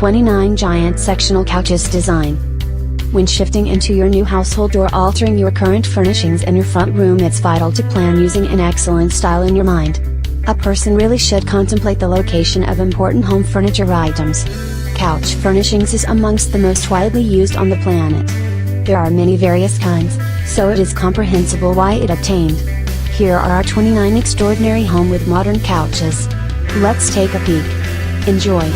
29 giant sectional couches design. When shifting into your new household or altering your current furnishings in your front room, it's vital to plan using an excellent style in your mind. A person really should contemplate the location of important home furniture items. Couch furnishings is amongst the most widely used on the planet. There are many various kinds, so it is comprehensible why it obtained. Here are our 29 extraordinary home with modern couches. Let's take a peek. Enjoy.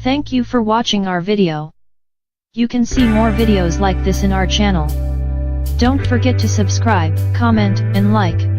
Thank you for watching our video. You can see more videos like this in our channel. Don't forget to subscribe, comment, and like.